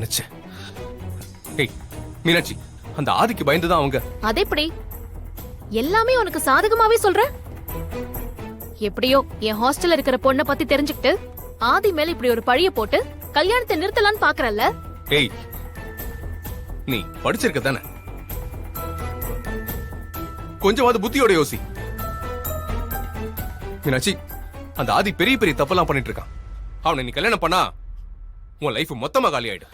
நினைச்சேன். ஏய் மீனாட்சி, அந்த ஆதிக்கு பயந்துதான் அவங்க. அது எப்படி? எல்லாமே உனக்கு சாதகமாவே சொல்ற? எப்படியோ என் ஹாஸ்டல்ல இருக்கிற பொண்ணை பத்தி தெரிஞ்சுக்கிட்டு ஆதி மேல இப்படி ஒரு பழிய போட்டு கல்யாணத்தை நிறுத்தலான்னு பாக்குறல்ல? ஏய், நீ படிச்சிருக்க தானே? கொஞ்சமாவது புத்தியோட யோசி. மீனாட்சி, அந்த ஆதி பெரிய பெரிய தப்பெல்லாம் பண்ணிட்டு இருக்கான். அவனை நீ கல்யாணம் பண்ணா உன் லைஃப் மொத்தமா காலி ஆயிடும்.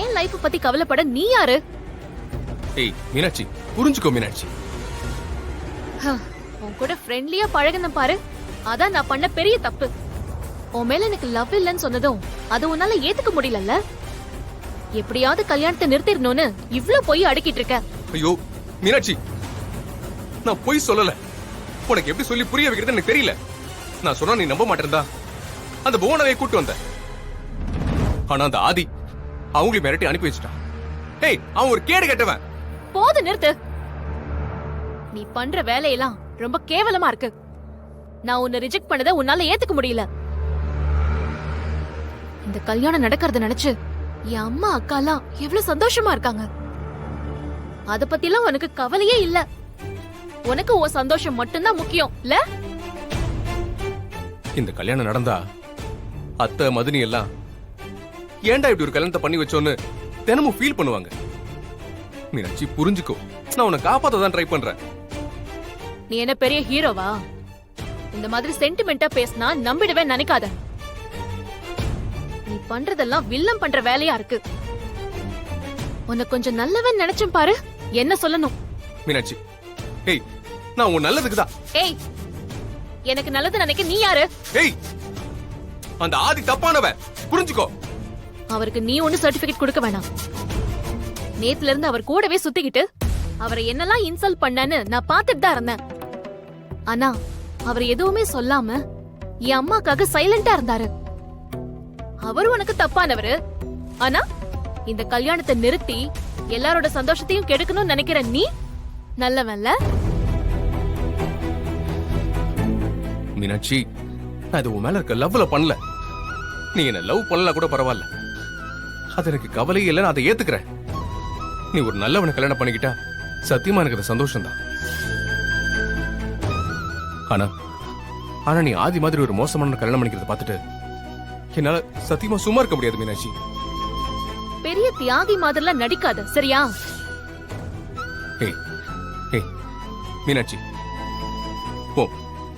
ஏன் லைஃப் பத்தி கவலைப்பட நீ யாரு? ஏய் மீனாட்சி, புரிஞ்சுக்கோ மீனாட்சி. உன் கூட ஃப்ரெண்ட்லியா பழகுன பாரு, அதான் நான் பண்ண பெரிய தப்பு. உன் மேல எனக்கு லவ் இல்லன்னு சொன்னதும் அது உன்னால ஏத்துக்க முடியலல்ல? எப்படியாவது கல்யாணத்தை நிறுத்திடணும்னு இவ்ளோ போய் அடக்கிட்டு இருக்க. ஐயோ மீனாட்சி, நான் பொய் சொல்லல. உனக்கு எப்படி சொல்லி புரிய வைக்கிறது எனக்கு தெரியல. நான் சொன்னா நீ நம்ப மாட்டேன்டா. அந்த புவனவை கூட்டு வந்த, ஆனா அந்த ஆதி அவங்களையும் மிரட்டி அனுப்பி வச்சுட்டான். ஏய், அவன் ஒரு கேடு கெட்டவன். போது நிறுத்து. நீ பண்ற வேலையெல்லாம் ரொம்ப கேவலமா இருக்கு. நான் உன்னை ரிஜெக்ட் பண்ணத உன்னால ஏத்துக்க முடியல. இந்த கல்யாணம் நடக்கிறத நினைச்சு என் அம்மா அக்கா எல்லாம் எவ்வளவு சந்தோஷமா இருக்காங்க. அத பத்திலாம் உனக்கு கவலையே இல்ல. உனக்கு உன் சந்தோஷம் மட்டும்தான் முக்கியம் இல்ல? இந்த கல்யாணம் நடந்தா அத்தை மதுனி எல்லாம் ஏன்டா இப்படி ஒரு கல்யாணத்தை பண்ணி வச்சோன்னு தினமும் ஃபீல் பண்ணுவாங்க. மீனாட்சி புரிஞ்சுக்கோ, நான் உன்னை காப்பாத்த தான் ட்ரை பண்றேன். நீ என்ன பெரிய ஹீரோவா? இந்த மாதிரி சென்டிமெண்டா பேசினா நம்பிடவே நினைக்காத. நீ பண்றதெல்லாம் வில்லம் பண்ற வேலையா இருக்கு. உன்னை கொஞ்சம் நல்லவன் நினைச்சும் பாரு. என்ன சொல்லணும்? மீனாட்சி, ஏய், நான் உன் நல்லதுக்கு தான். ஏய், எனக்கு நல்லது நினைக்க நீ யாரு? ஏய், அந்த ஆதி தப்பானவன், புரிஞ்சுக்கோ. அவருக்கு நீ ஒண்ணு சர்டிபிகேட் கொடுக்க வேணாம். நேத்துல இருந்து அவர் கூடவே சுத்திக்கிட்டு அவரை என்னெல்லாம் இன்சல்ட் பண்ணன்னு நான் பாத்துட்டு தான் இருந்தேன். ஆனா அவர் எதுவுமே சொல்லாம என் அம்மாக்காக சைலண்டா இருந்தாரு. அவரு உனக்கு தப்பானவரு. ஆனா இந்த கல்யாணத்தை நிறுத்தி எல்லாரோட சந்தோஷத்தையும் கெடுக்கணும்னு நினைக்கிற நீ நல்லவன்ல? மீனாட்சி, நான் இது உன் மேல இருக்க லவ்ல பண்ணல. நீ என்ன லவ் பண்ணல கூட பரவாயில்ல. அது எனக்கு கவலையே இல்லை, நான் அதை ஏத்துக்கிறேன். நீ ஒரு நல்லவனை கல்யாணம் பண்ணிக்கிட்டா சத்தியமா எனக்கு அது சந்தோஷம் தான். ஆனா நீ ஆதி மாதிரி ஒரு மோசமான கல்யாணம் பண்ணிக்கிறத பார்த்துட்டு என்னால சத்தியமா சும்மா இருக்க முடியாது மீனாட்சி. பெரிய தியாகி மாதிரிலாம் நடிக்காத, சரியா? ஏய் ஏய் மீனாட்சி, ஓ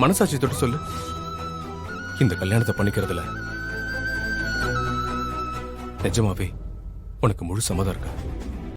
மனசாட்சி தொட்டு சொல்லு, இந்த கல்யாணத்தை பண்ணிக்கிறதுல நிஜமாவே உனக்கு முழு சம்மதம் இருக்கா?